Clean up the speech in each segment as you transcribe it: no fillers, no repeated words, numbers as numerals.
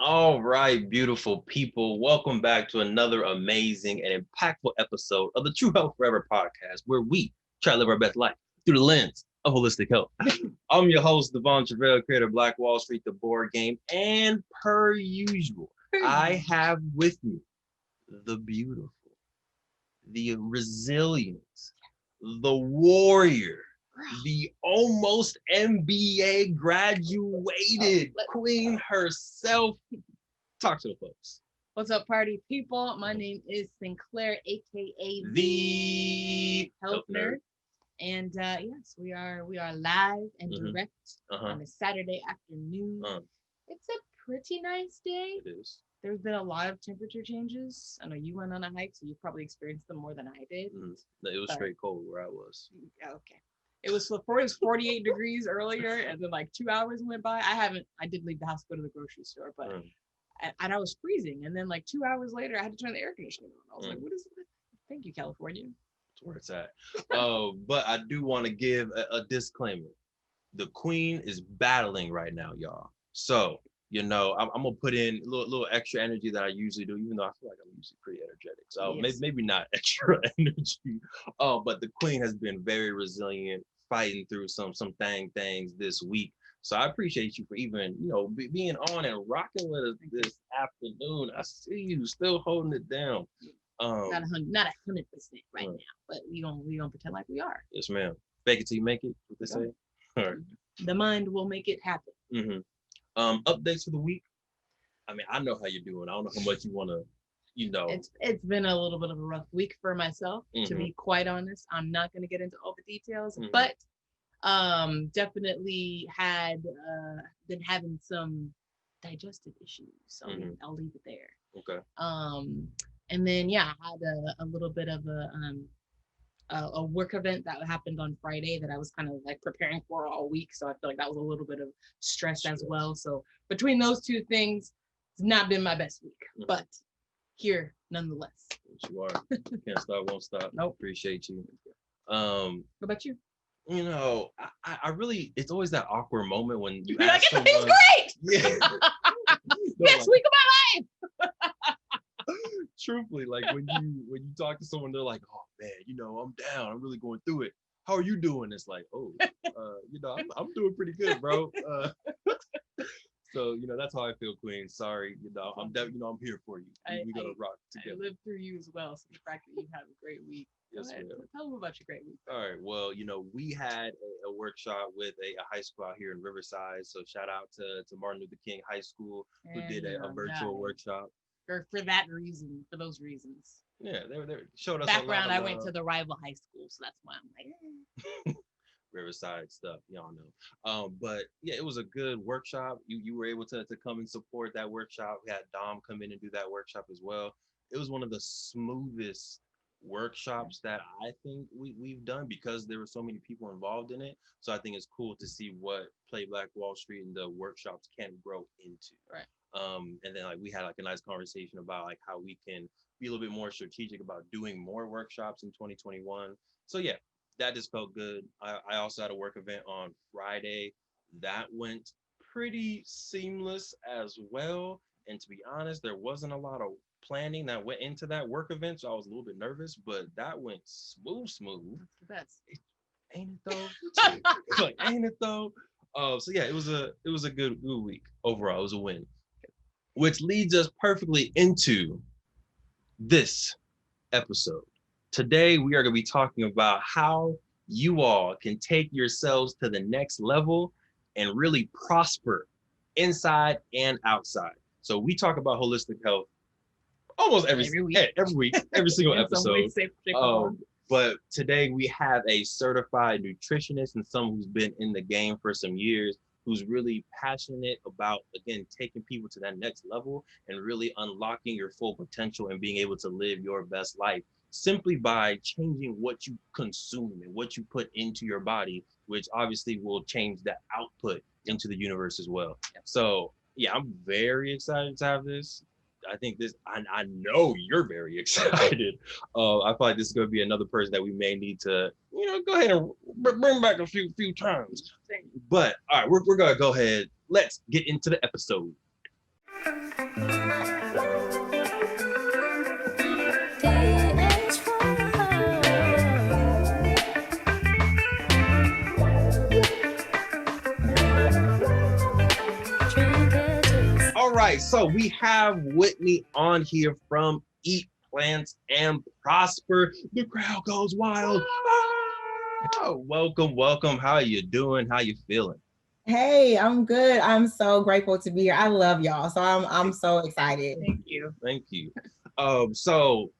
All right, beautiful people. Welcome back to another amazing and impactful episode of the True Health Forever podcast, where we try to live our best life through the lens of holistic health. I'm your host, Truvel, creator of Black Wall Street, the board game, and per usual, I have with me the beautiful, the resilient, the warrior, the almost MBA graduated queen herself. Talk to the folks. What's up, party people? My name is Sinclair, aka The Health Nerd. And yes, we are live and direct on a Saturday afternoon. It's a pretty nice day. It is. There's been a lot of temperature changes. I know you went on a hike, so you probably experienced them more than I did. It was straight cold where I was. Okay. It was 48 degrees earlier, and then like 2 hours went by. I did leave the house to go to the grocery store, but and I was freezing. And then like 2 hours later, I had to turn the air conditioning on. I was like, what is this? Thank you, California. That's where it's at. But I do want to give a disclaimer. The queen is battling right now, y'all. So, you know, I'm going to put in a little extra energy that I usually do, even though I feel like I'm usually pretty energetic. So maybe not extra energy. But the queen has been very resilient, fighting through some things this week. So I appreciate you for even, being on and rocking with us this afternoon. I see you still holding it down. Not 100% right now, but we don't pretend like we are. Yes, ma'am. Fake it till you make it, what they say. All right. The mind will make it happen. Updates for the week. I mean, I know how you're doing. I don't know how much you want to, It's been a little bit of a rough week for myself, to be quite honest. I'm not going to get into all the details, but definitely had been having some digestive issues. So I'll leave it there. Okay. And then I had a little bit of a work event that happened on Friday that I was kind of like preparing for all week. So I feel like that was a little bit of stress as well. So between those two things, it's not been my best week, but here nonetheless. Yes, you are. Can't stop, won't stop. Nope. Appreciate you. What about you? I really, it's always that awkward moment when you ask someone, everything's great. Yeah. Best week of my life. Truthfully, like when you talk to someone, they're like, oh man, I'm down. I'm really going through it. How are you doing? It's like, I'm doing pretty good, bro. So that's how I feel, Queen. Sorry, I'm here for you. We gotta rock together. I lived through you as well. So the fact that you have a great week. Yes, ma'am. Tell them about your great week. All right. Well, we had a workshop with a high school out here in Riverside. So shout out to Martin Luther King High School who did a virtual workshop. For that reason, for those reasons. Yeah, they showed us background. I went to the rival high school, so that's why I'm like Riverside stuff, y'all know. But yeah, it was a good workshop. You were able to come and support that workshop. We had Dom come in and do that workshop as well. It was one of the smoothest workshops that I think we've done because there were so many people involved in it. So I think it's cool to see what Play Black Wall Street and the workshops can grow into. Right. And then we had a nice conversation about how we can be a little bit more strategic about doing more workshops in 2021. So yeah, that just felt good. I also had a work event on Friday that went pretty seamless as well. And to be honest, there wasn't a lot of planning that went into that work event, so I was a little bit nervous, but that went smooth. That's the best. Ain't it though? Ain't it though? So yeah, it was a good week overall. It was a win, which leads us perfectly into this episode. Today we are going to be talking about how you all can take yourselves to the next level and really prosper inside and outside. So we talk about holistic health almost every week, every single episode. But today we have a certified nutritionist and someone who's been in the game for some years, who's really passionate about, again, taking people to that next level and really unlocking your full potential and being able to live your best life simply by changing what you consume and what you put into your body, which obviously will change the output into the universe as well. So yeah, I'm very excited to have this. I think this, I know you're very excited. I feel like this is going to be another person that we may need to, go ahead and bring back a few times. But all right, we're going to go ahead. Let's get into the episode. All right, so we have Whitney on here from Eat Plants and Prosper. The crowd goes wild. Welcome. How are you doing? How you feeling? Hey, I'm good. I'm so grateful to be here. I love y'all, so I'm so excited. Thank you. So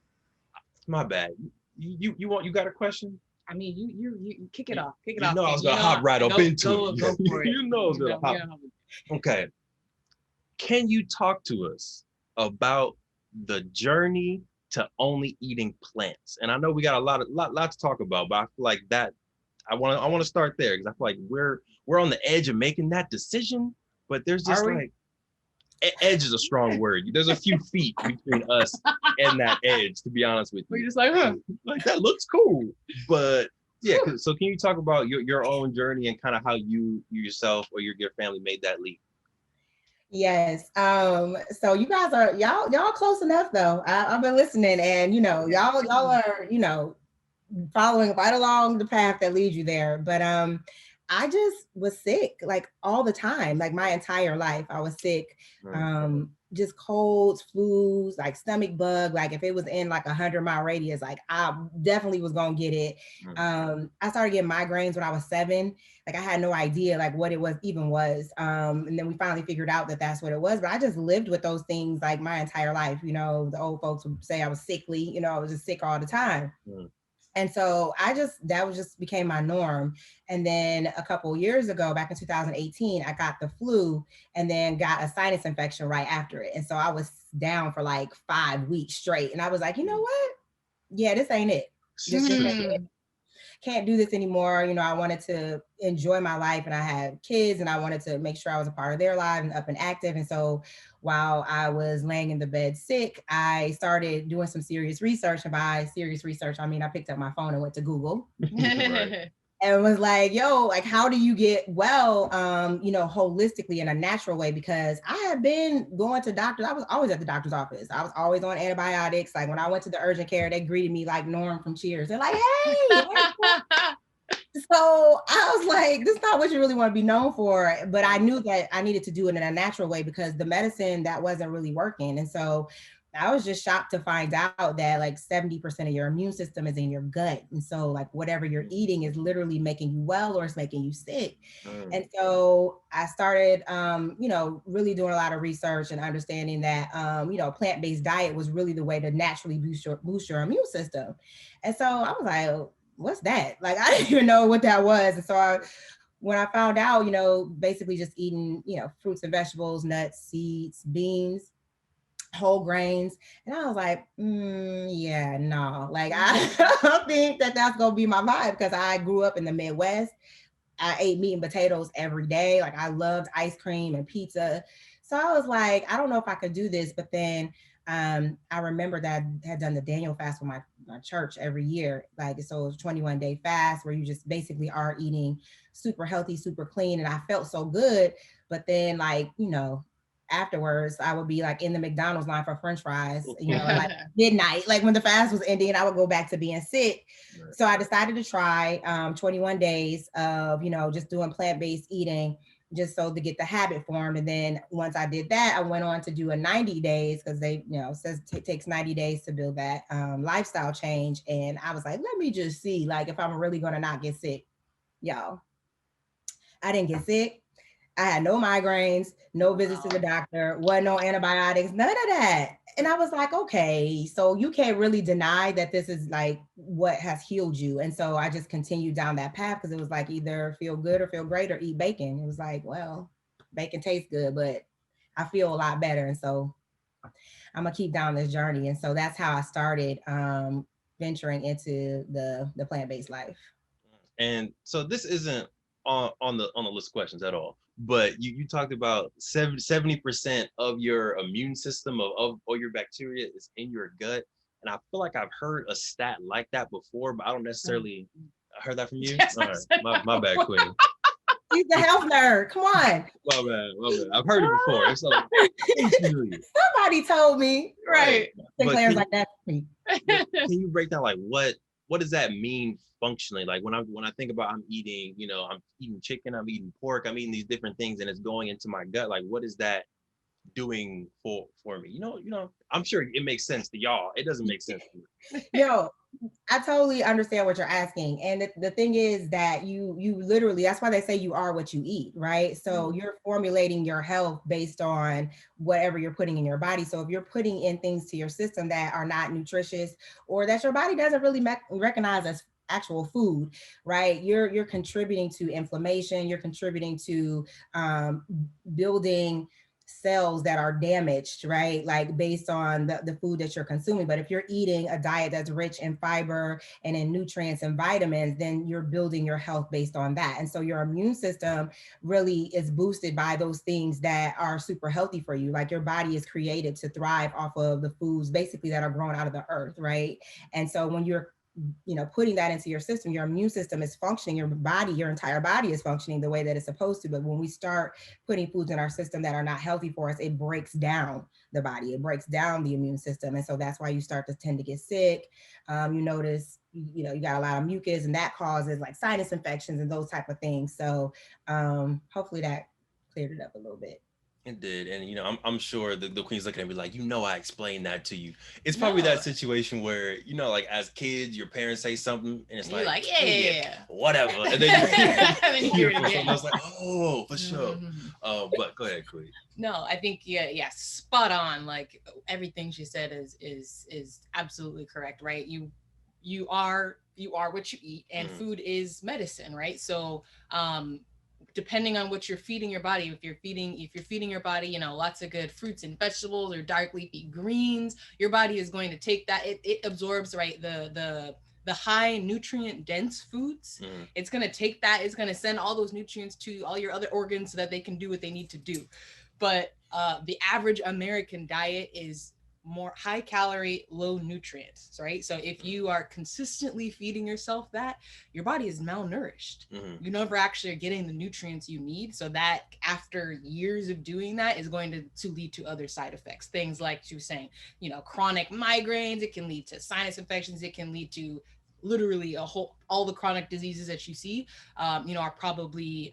my bad. You got a question? I mean, you kick it off. Kick it You off. know I was gonna hop right up into it. Go for it. You know I was gonna hop. Okay. Can you talk to us about the journey to only eating plants? And I know we got a lot to talk about, but I feel like that I want to start there because I feel like we're on the edge of making that decision, but there's just like edge is a strong word. There's a few feet between us and that edge, to be honest with you. We're just like, like that looks cool, but yeah. So can you talk about your own journey and kind of how you yourself or your family made that leap? Yes. So you guys are y'all close enough though. I've been listening, and y'all are following right along the path that leads you there. But I just was sick like all the time, like my entire life. I was sick. Just colds, flus, like stomach bug. Like if it was in like 100-mile radius, like I definitely was gonna get it. I started getting migraines when I was 7. Like I had no idea like what it was. And then we finally figured out that that's what it was. But I just lived with those things like my entire life. The old folks would say I was sickly. I was just sick all the time. And so that just became my norm. And then a couple of years ago, back in 2018, I got the flu and then got a sinus infection right after it. And so I was down for like 5 weeks straight. And I was like, you know what? Yeah, this ain't it. This ain't it. Can't do this anymore. I wanted to enjoy my life, and I had kids, and I wanted to make sure I was a part of their lives and up and active. And so while I was laying in the bed sick, I started doing some serious research. And by serious research, I mean, I picked up my phone and went to Google. And was like, yo, like, how do you get well, holistically in a natural way? Because I had been going to doctors. I was always at the doctor's office. I was always on antibiotics. Like when I went to the urgent care, they greeted me like Norm from Cheers. They're like, hey. So I was like, this is not what you really want to be known for. But I knew that I needed to do it in a natural way because the medicine that wasn't really working. And so I was just shocked to find out that like 70% of your immune system is in your gut. And so like whatever you're eating is literally making you well or it's making you sick. And so I started, really doing a lot of research and understanding that, plant-based diet was really the way to naturally boost your immune system. And so I was like, what's that? Like, I didn't even know what that was. And so when I found out, basically just eating, fruits and vegetables, nuts, seeds, beans, whole grains. And I was like, yeah, no, like I don't think that that's going to be my vibe because I grew up in the Midwest. I ate meat and potatoes every day. Like I loved ice cream and pizza. So I was like, I don't know if I could do this. But then I remember that I had done the Daniel fast with my church every year. Like, so it was 21-day fast where you just basically are eating super healthy, super clean. And I felt so good. But then like, afterwards, I would be like in the McDonald's line for French fries, like midnight, like when the fast was ending, I would go back to being sick. Right. So I decided to try 21 days of, just doing plant-based eating just so to get the habit formed. And then once I did that, I went on to do a 90 days because they, says it takes 90 days to build that lifestyle change. And I was like, let me just see like if I'm really going to not get sick. Y'all, I didn't get sick. I had no migraines, no visits to the doctor, wasn't no antibiotics, none of that. And I was like, okay, so you can't really deny that this is like what has healed you. And so I just continued down that path because it was like either feel good or feel great or eat bacon. It was like, well, bacon tastes good, but I feel a lot better. And so I'm gonna keep down this journey. And so that's how I started venturing into the plant-based life. And so this isn't on the list of questions at all. But you talked about 70% of your immune system of all your bacteria is in your gut. And I feel like I've heard a stat like that before, but I don't necessarily heard that from you. Yes, all right. My bad, Queen. He's the health nerd. Come on. My bad. I've heard it before. It's like, somebody told me. Right. Sinclair's like that. Can you break down like what does that mean functionally? Like when I think about I'm eating chicken, I'm eating pork, I'm eating these different things and it's going into my gut. Like what is that doing for me? I'm sure it makes sense to y'all. It doesn't make sense to me. No, I totally understand what you're asking. And the thing is that you literally, that's why they say you are what you eat, right? So you're formulating your health based on whatever you're putting in your body. So if you're putting in things to your system that are not nutritious, or that your body doesn't really recognize as actual food, right? You're contributing to inflammation, you're contributing to building cells that are damaged, right? Like based on the food that you're consuming. But if you're eating a diet that's rich in fiber and in nutrients and vitamins, then you're building your health based on that. And so your immune system really is boosted by those things that are super healthy for you. Like your body is created to thrive off of the foods basically that are grown out of the earth, right? And so when you're putting that into your system, your immune system is functioning, your entire body is functioning the way that it's supposed to. But when we start putting foods in our system that are not healthy for us, it breaks down the body, it breaks down the immune system. And so that's why you start to tend to get sick. You notice, you got a lot of mucus, and that causes like sinus infections and those type of things. So hopefully that cleared it up a little bit. It did. And, I'm sure the queen's looking at me like, I explained that to you. It's probably that situation where, like as kids, your parents say something and it's like, yeah, whatever. And then you hear it again. I was like, oh, for sure. But go ahead, Queen. No, I think, yeah, spot on. Like everything she said is absolutely correct, right? You are what you eat, and food is medicine, right? So, depending on what you're feeding your body, if you're feeding your body, lots of good fruits and vegetables or dark leafy greens, your body is going to take that. It absorbs, right, the high nutrient dense foods. It's going to take that. It's going to send all those nutrients to all your other organs so that they can do what they need to do. But the average American diet is more high calorie, low nutrients, right? So if you are consistently feeding yourself that, your body is malnourished. You never actually are getting the nutrients you need. So that after years of doing that is going to lead to other side effects. Things like she was saying, chronic migraines, it can lead to sinus infections, it can lead to literally all the chronic diseases that you see, are probably,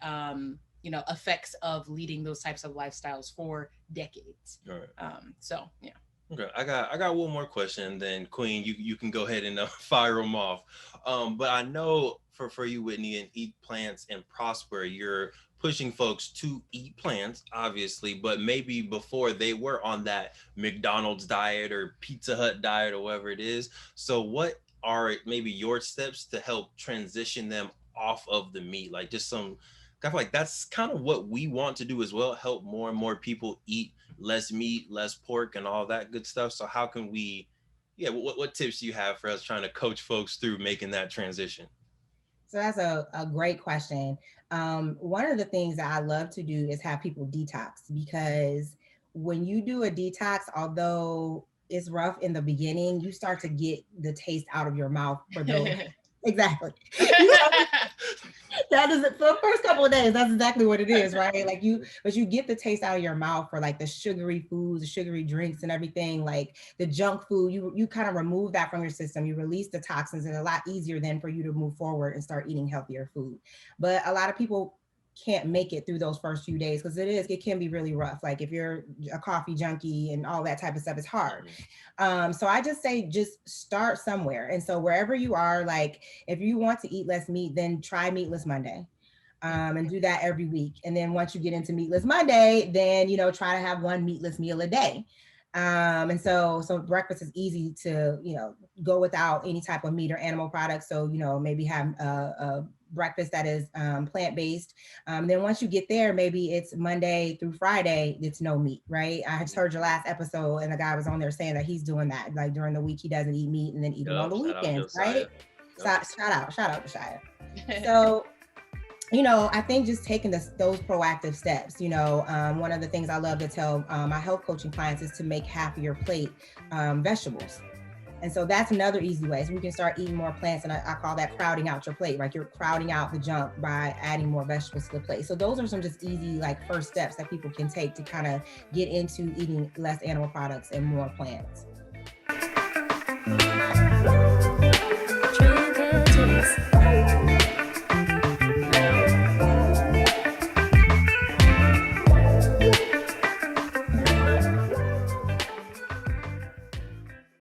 effects of leading those types of lifestyles for decades. All right. So, yeah. Okay, I got one more question, then Queen, you can go ahead and fire them off. But I know for you, Whitney, and Eat Plants and Prosper, you're pushing folks to eat plants, obviously, but maybe before they were on that McDonald's diet or Pizza Hut diet or whatever it is. So what are maybe your steps to help transition them off of the meat? Like just some, I feel like that's kind of what we want to do as well, help more and more people eat less meat, less pork, and all that good stuff. So how can we, what tips do you have for us trying to coach folks through making that transition? So that's a great question. One of the things that I love to do is have people detox, because when you do a detox, although it's rough in the beginning, you start to get the taste out of your mouth for those. Exactly. That is it. For the first couple of days, that's exactly what it is, right? Like but you get the taste out of your mouth for like the sugary foods, the sugary drinks and everything, like the junk food. You kind of remove that from your system. You release the toxins, and it's a lot easier then for you to move forward and start eating healthier food. But a lot of people can't make it through those first few days, because it can be really rough. Like if you're a coffee junkie and all that type of stuff, it's hard. So I just say, just start somewhere. And so wherever you are, like if you want to eat less meat, then try Meatless Monday. And do that every week. And then once you get into Meatless Monday, then, try to have one meatless meal a day. And so breakfast is easy to, go without any type of meat or animal products. So, maybe have a breakfast that is plant-based. Then once you get there, maybe it's Monday through Friday, it's no meat, right? I just heard your last episode, and the guy was on there saying that he's doing that. Like during the week, he doesn't eat meat, and then eat it on the weekends, right? Shout out to Shia. So, I think just taking those proactive steps, one of the things I love to tell my health coaching clients is to make half of your plate vegetables. And so that's another easy way. So we can start eating more plants. And I call that crowding out your plate, right? You're crowding out the junk by adding more vegetables to the plate. So those are some just easy, like first steps that people can take to kind of get into eating less animal products and more plants.